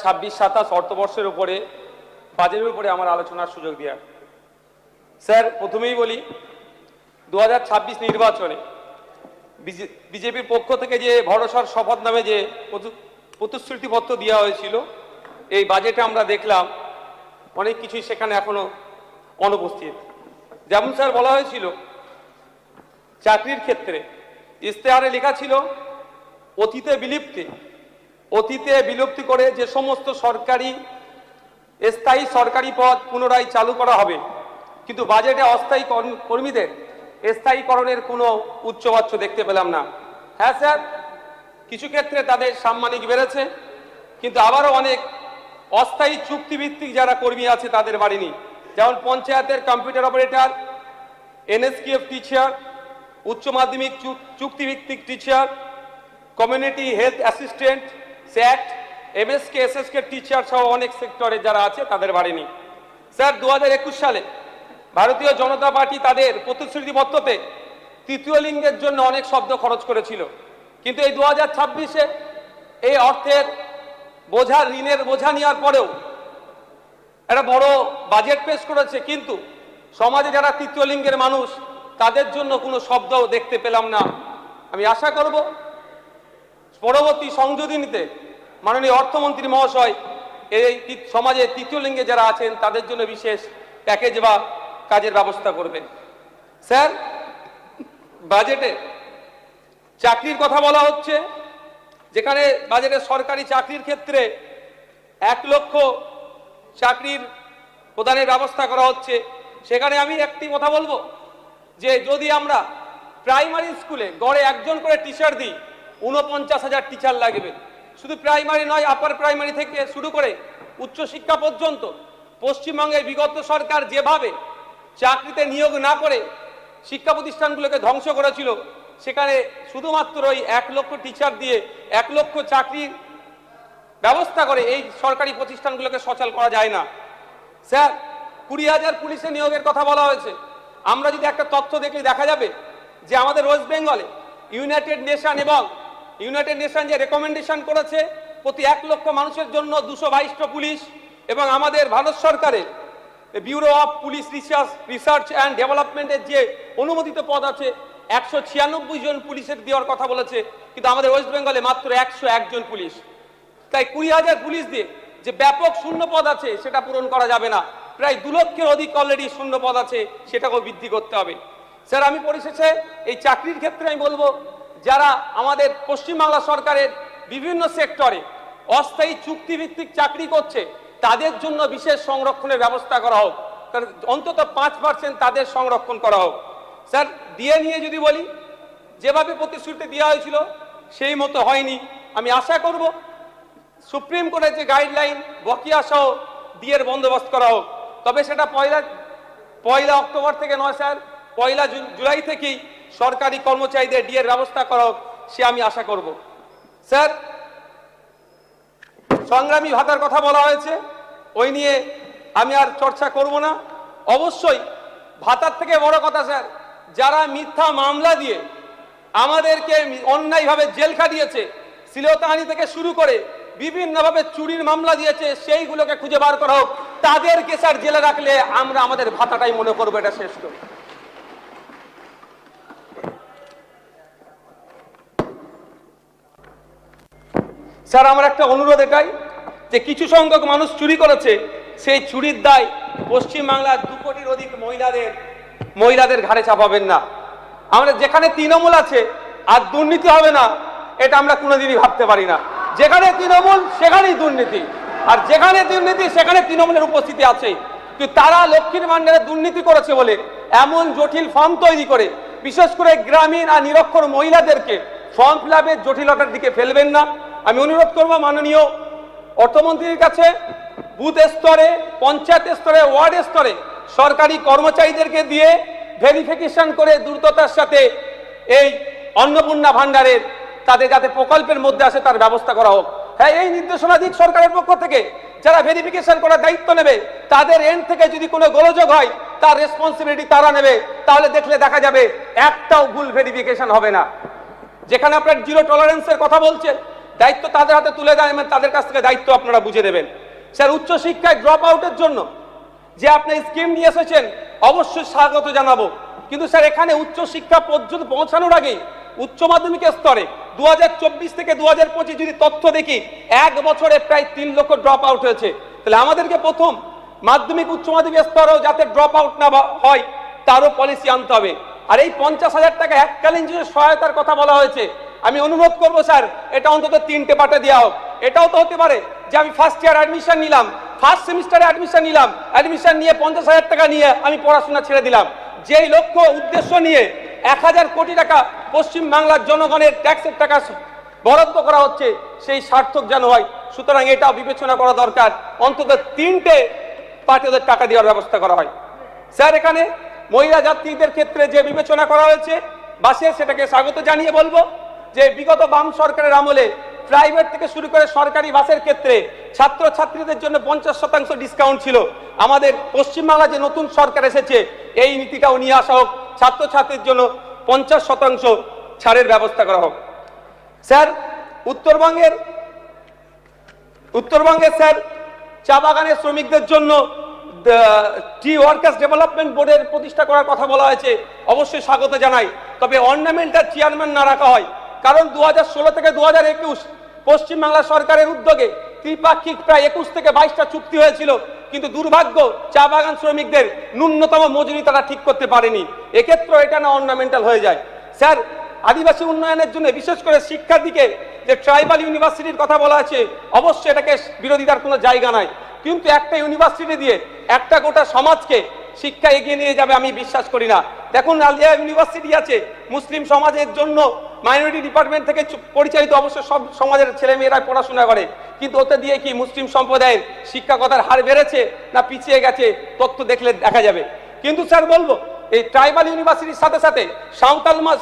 2026-27 অর্থবর্ষের উপরে বাজেটের উপরে আমার আলোচনার সুযোগ দেওয়া। স্যার, প্রথমেই বলি 2026 নির্বাচনে বিজেপির পক্ষ থেকে যে ভরসার শপথ নামে যে প্রতিশ্রুতিপত্র দেওয়া হয়েছিল, এই বাজেটে আমরা দেখলাম অনেক কিছুই সেখানে এখনো অনুপস্থিত। যেমন স্যার বলা হয়েছিল চাকরির ক্ষেত্রে ইশতেহারে লেখা ছিল অতীতে বিলুপ্তি করে যে সমস্ত স্থায়ী সরকারি পদ পুনরায় চালু করা হবে, কিন্তু বাজেটে অস্থায়ী কর্মীদের স্থায়ীকরণের কোনো উচ্চবাচ্য দেখতে পেলাম না। হ্যাঁ স্যার, কিছু ক্ষেত্রে তাদের সাম্মানিক বেড়েছে, কিন্তু আবারও অনেক অস্থায়ী চুক্তিভিত্তিক যারা কর্মী আছে তাদের বাড়েনি। যেমন পঞ্চায়েতের কম্পিউটার অপারেটর, এনএসকিএফ টিচার, উচ্চ মাধ্যমিক চুক্তিভিত্তিক টিচার, কমিউনিটি হেলথ অ্যাসিস্ট্যান্ট, স্যাট, এমএসকে এসএসকে টিচার সহ অনেক সেক্টরে যারা আছে তাদের বাড়েনি। স্যার, 2021 সালে ভারতীয় জনতা পার্টি তাদের প্রতিশ্রুতিপত্রতে তৃতীয় লিঙ্গের জন্য অনেক শব্দ খরচ করেছিল, কিন্তু এই 2026-এ এই অর্থের বোঝা, ঋণের বোঝা নেওয়ার পরেও একটা বড় বাজেট পেশ করেছে, কিন্তু সমাজে যারা তৃতীয় লিঙ্গের মানুষ তাদের জন্য কোনো শব্দ দেখতে পেলাম না। আমি আশা করব পরবর্তী সংযোজনীতে মাননীয় অর্থমন্ত্রী মহাশয় এই সমাজে তৃতীয় লিঙ্গে যারা আছেন তাদের জন্য বিশেষ প্যাকেজ বা কাজের ব্যবস্থা করবেন। স্যার, বাজেটে চাকরির কথা বলা হচ্ছে, যেখানে বাজেটে সরকারি চাকরির ক্ষেত্রে 1 লক্ষ চাকরির প্রদানের ব্যবস্থা করা হচ্ছে। সেখানে আমি একটি কথা বলবো যে যদি আমরা প্রাইমারি স্কুলে গড়ে একজন করে টিচার দিই, 49,000 টিচার লাগবে। শুধু প্রাইমারি নয়, আপার প্রাইমারি থেকে শুরু করে উচ্চশিক্ষা পর্যন্ত পশ্চিমবঙ্গের বিগত সরকার যেভাবে চাকরিতে নিয়োগ না করে শিক্ষা প্রতিষ্ঠানগুলোকে ধ্বংস করেছিল, সেখানে শুধুমাত্র ওই 1 লক্ষ টিচার দিয়ে 1 লক্ষ চাকরির ব্যবস্থা করে এই সরকারি প্রতিষ্ঠানগুলোকে সচল করা যায় না। স্যার, 20,000 পুলিশে নিয়োগের কথা বলা হয়েছে। আমরা যদি একটা তথ্য দেখলে দেখা যাবে যে আমাদের ওয়েস্ট বেঙ্গলে ইউনাইটেড নেশন যে রেকমেন্ডেশন করেছে প্রতি 1 লক্ষ মানুষের জন্য 222টা পুলিশ, এবং আমাদের ভারত সরকারের bureau of police research and ডেভেলপমেন্টের যে অনুমোদিত পদ আছে 196 জন পুলিশের দেওয়ার কথা বলেছে, কিন্তু আমাদের ওয়েস্ট বেঙ্গলে মাত্র 101 জন পুলিশ। তাই 20,000 পুলিশ দিয়ে যে ব্যাপক শূন্য পদ আছে সেটা পূরণ করা যাবে না। প্রায় 2 লক্ষের অধিক অলরেডি শূন্য পদ আছে, সেটাকেও বৃদ্ধি করতে হবে। স্যার, আমি পরিশেষে এই চাকরির ক্ষেত্রে আমি বলবো, যারা আমাদের পশ্চিমবাংলা সরকারের বিভিন্ন সেক্টরে অস্থায়ী চুক্তিভিত্তিক চাকরি করছে তাদের জন্য বিশেষ সংরক্ষণের ব্যবস্থা করা হোক, অন্তত 5% তাদের সংরক্ষণ করা হোক। স্যার, নিয়ে যদি বলি, যেভাবে প্রতিশ্রুতি দেওয়া হয়েছিল সেই মতো হয়নি। আমি আশা করব সুপ্রিম কোর্টের যে গাইডলাইন বকেয়া সহ ডিএর বন্দোবস্ত করা হোক, তবে সেটা পয়লা অক্টোবর থেকে নয় স্যার, 1 জুলাই থেকেই সরকারি কর্মচারীদের ডিএর ব্যবস্থা করা হোক, সে আমি আশা করব। স্যার, সংগ্রামী ভাতার কথা বলা হয়েছে, ওই নিয়ে আমি আর চর্চা করব না। অবশ্যই ভাতার থেকে বড় কথা স্যার, যারা মিথ্যা মামলা দিয়ে আমাদেরকে অন্যায়ভাবে জেল খাটিয়েছে, শ্লীলতাহানি থেকে শুরু করে বিভিন্নভাবে চুরির মামলা দিয়েছে, সেইগুলোকে খুঁজে বার করা হোক। তাদেরকে স্যার জেলে রাখলে আমরা আমাদের ভাতাটাই মনে করবো এটা শ্রেষ্ঠ। স্যার, আমার একটা অনুরোধ এটাই যে কিছু সংখ্যক মানুষ চুরি করেছে, সেই চুরির দায় পশ্চিমবাংলার 2 কোটির অধিক মহিলাদের ঘাড়ে চাপাবেন না। আমরা যেখানে তৃণমূল আছে আর দুর্নীতি হবে না, এটা আমরা কোনোদিনই ভাবতে পারি না। যেখানে তৃণমূল সেখানেই দুর্নীতি, আর যেখানে দুর্নীতি সেখানে তৃণমূলের উপস্থিতি আছে। কিন্তু তারা লক্ষ্মীর ভান্ডারে দুর্নীতি করেছে বলে এমন জটিল ফর্ম তৈরি করে, বিশেষ করে গ্রামীণ আর নিরক্ষর মহিলাদেরকে ফর্ম ফিল আপের জটিলতার দিকে ফেলবেন না। আমি অনুরোধ করব মাননীয় অর্থমন্ত্রীর কাছে, বুথ স্তরে, পঞ্চায়েত স্তরে, ওয়ার্ড স্তরে সরকারি কর্মচারীদেরকে দিয়ে ভেরিফিকেশন করে দ্রুততার সাথে এই অন্নপূর্ণা ভান্ডারের তাদের যাতে প্রকল্পের মধ্যে আসে তার ব্যবস্থা করা হোক। হ্যাঁ, এই নির্দেশনা দিক সরকারের পক্ষ থেকে, যারা ভেরিফিকেশন করার দায়িত্ব নেবে তাদের এন্ড থেকে যদি কোনো গোলযোগ হয় তার রেসপন্সিবিলিটি তারা নেবে। তাহলে দেখলে দেখা যাবে একটাও ভুল ভেরিফিকেশন হবে না। যেখানে আপনার জিরো টলারেন্সের কথা বলছেন, দায়িত্ব তাদের হাতে তুলে দেন এবং তাদের কাছ থেকে দায়িত্ব আপনারা বুঝে নেবেন। স্যার, উচ্চশিক্ষায় ড্রপ আউটের জন্য যে আপনি স্কিম নিয়ে এসেছেন অবশ্যই স্বাগত জানাবো, কিন্তু স্যার এখানে উচ্চশিক্ষা পর্যন্ত পৌঁছানোর আগেই উচ্চ মাধ্যমিকের স্তরে 2024 থেকে 2025 যদি তথ্য দেখি, এক বছরে প্রায় 3 লক্ষ ড্রপ আউট হয়েছে। তাহলে আমাদেরকে প্রথম মাধ্যমিক উচ্চ মাধ্যমিক স্তরেও যাতে ড্রপ আউট না হয় তারও পলিসি আনতে হবে। আর এই 50,000 টাকা এককালীন যে সহায়তার কথা বলা হয়েছে, আমি অনুরোধ করবো স্যার এটা অন্তত 3টে পার্টে দেওয়া হোক। এটাও তো হতে পারে যে আমি ফার্স্ট ইয়ার অ্যাডমিশন নিলাম, ফার্স্ট সেমিস্টারে অ্যাডমিশন নিলাম, অ্যাডমিশন নিয়ে 50,000 টাকা নিয়ে আমি পড়াশোনা ছেড়ে দিলাম। যেই লক্ষ্য উদ্দেশ্য নিয়ে 1000 কোটি টাকা পশ্চিম বাংলার জনগণের ট্যাক্সের টাকা বরাদ্দ করা হচ্ছে, সেই সার্থক যেন হয়। সুতরাং এটা বিবেচনা করা দরকার, অন্তত 3টে পার্টে ওদের টাকা দেওয়ার ব্যবস্থা করা হয়। স্যার, এখানে মহিলা যাত্রীদের ক্ষেত্রে যে বিবেচনা করা হয়েছে বাসে, সেটাকে স্বাগত জানিয়ে বলবো যে বিগত বাম সরকারের আমলে প্রাইভেট থেকে শুরু করে সরকারি বাসের ক্ষেত্রে ছাত্রছাত্রীদের জন্য 50% ডিসকাউন্ট ছিল। আমাদের পশ্চিমবাংলা যে নতুন সরকার এসেছে, এই নীতিটাও নিয়ে আসা হোক, ছাত্রছাত্রীর জন্য 50% ছাড়ের ব্যবস্থা করা হোক। স্যার, উত্তরবঙ্গের স্যার চা বাগানের শ্রমিকদের জন্য টি ওয়ার্কার্স ডেভেলপমেন্ট বোর্ডের প্রতিষ্ঠা করার কথা বলা হয়েছে, অবশ্যই স্বাগত জানাই। তবে অর্নামেন্টাল চেয়ারম্যান না রাখা হয়, কারণ 2016 থেকে 2021 পশ্চিমবাংলা সরকারের উদ্যোগে ত্রিপাক্ষিক প্রায় 21 থেকে 22টা চুক্তি হয়েছিল, কিন্তু দুর্ভাগ্য চা বাগান শ্রমিকদের ন্যূনতম মজুরি তারা ঠিক করতে পারেনি। এক্ষেত্রে এটা না অর্নামেন্টাল হয়ে যায়। স্যার, আদিবাসী উন্নয়নের জন্য বিশেষ করে শিক্ষার দিকে যে ট্রাইবাল ইউনিভার্সিটির কথা বলা আছে, অবশ্যই এটাকে বিরোধিতার কোনো জায়গা নাই, কিন্তু একটা ইউনিভার্সিটি দিয়ে একটা গোটা সমাজকে শিক্ষা এগিয়ে নিয়ে যাবে আমি বিশ্বাস করি না। দেখুন, আলিয়া ইউনিভার্সিটি আছে মুসলিম সমাজের জন্য, মাইনরিটি ডিপার্টমেন্ট থেকে পরিচালিত, অবশ্য সব সমাজের ছেলে মেয়েরা পড়াশোনা করে, কিন্তু ওতে দিয়ে কি মুসলিম সম্প্রদায়ের শিক্ষকতার হার বেড়েছে না পিছিয়ে গেছে, তথ্য দেখলে দেখা যাবে। কিন্তু স্যার বলবো, এই ট্রাইবাল ইউনিভার্সিটির সাথে সাথে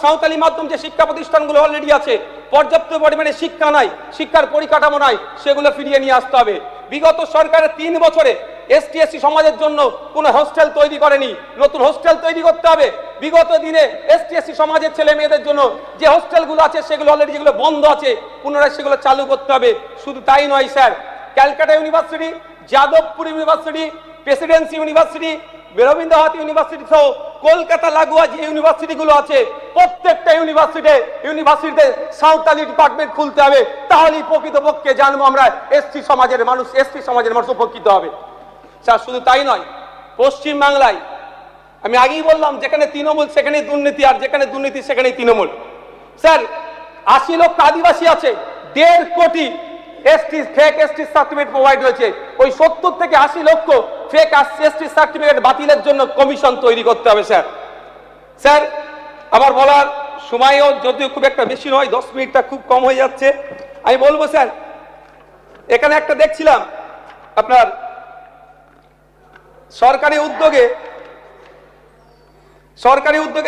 সাঁওতালি মাধ্যম যে শিক্ষা প্রতিষ্ঠানগুলো অলরেডি আছে, পর্যাপ্ত পরিমাণে শিক্ষা নাই, শিক্ষার পরিকাঠামো নাই, সেগুলো ফিরিয়ে নিয়ে আসতে হবে। বিগত সরকারের 3 বছরে এসটি এসসি সমাজের জন্য কোনো হোস্টেল তৈরি করেনি, নতুন হোস্টেল তৈরি করতে হবে। বিগত দিনে এসটি এসসি সমাজের ছেলে মেয়েদের জন্য যে হোস্টেলগুলো আছে সেগুলো অলরেডি যেগুলো বন্ধ আছে, পুনরায় সেগুলো চালু করতে হবে। শুধু তাই নয় sir, Calcutta university, Jadavpur university, Presidency university, Rabindranath university সহ কলকাতা লাগোয়া যে ইউনিভার্সিটিগুলো আছে, প্রত্যেকটা ইউনিভার্সিটিতে সাঁওতালি ডিপার্টমেন্ট খুলতে হবে। তাহলেই প্রকৃতপক্ষে জানবো আমরা এসটি সমাজের মানুষ উপকৃত হবে। স্যার, শুধু তাই নয়, পশ্চিম বাংলায় আমি আগেই বললাম যেখানে তৃণমূল সেখানেই দুর্নীতি, আর যেখানে দুর্নীতি সেখানেই তৃণমূল। স্যার, 80 লক্ষ আদিবাসী আছে, 1.5 কোটি ফেক এসটি সার্টিফিকেট প্রোভাইড হয়েছে। ওই 70 থেকে 80 লক্ষ ফেক এসটি সার্টিফিকেট বাতিলের জন্য কমিশন তৈরি করতে হবে। স্যার, আমার বলার সময়ও যদিও খুব একটা বেশি নয়, 10 মিনিটটা খুব কম হয়ে যাচ্ছে। আমি বলবো স্যার, এখানে একটা দেখছিলাম আপনার সরকারি উদ্যোগে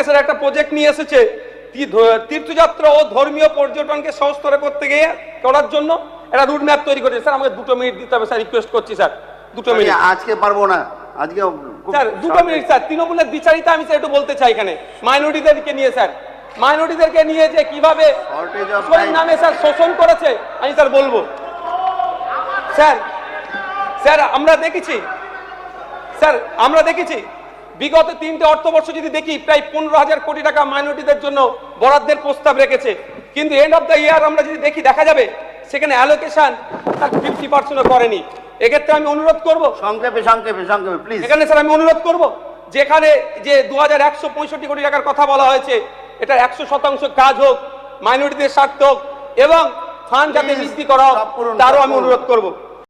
স্যার একটা প্রজেক্ট নিয়ে এসেছে তীর্থযাত্রা ও ধর্মীয় পর্যটনকে সহজতর করার জন্য একটা রুট ম্যাপ তৈরি করেছে। স্যার, আমাকে 2 মিনিট দিতে হবে স্যার, রিকোয়েস্ট করছি স্যার, 2 মিনিট। আজকে পারবো না, আজকে স্যার 2 মিনিট। স্যার, তৃণমূলের বিচারিতা আমি স্যার একটু বলতে চাই এখানে মাইনরিটিদেরকে নিয়ে। স্যার, মাইনরিটিদেরকে নিয়ে যে কিভাবে নামে স্যার শোষণ করেছে আমি স্যার বলবো। স্যার আমরা দেখেছি বিগত 3টে অর্থবর্ষ যদি দেখি প্রায় 15,000 কোটি টাকা মাইনরিটিদের জন্য বরাদ্দের প্রস্তাব রেখেছে, কিন্তু এন্ড অফ দ্য ইয়ার আমরা যদি দেখি দেখা যাবে সেখানে অ্যালোকেশন তার 50% করেনি। এক্ষেত্রে আমি অনুরোধ করব, সংক্ষেপে প্লিজ। এখানে স্যার আমি অনুরোধ করব, যেখানে যে 2165 কোটি টাকার কথা বলা হয়েছে, এটা 100% কাজ হোক, মাইনরিটিদের স্বার্থ হোক এবং ফান্ড যাতে বৃদ্ধি করা হোক, তারও আমি অনুরোধ করব।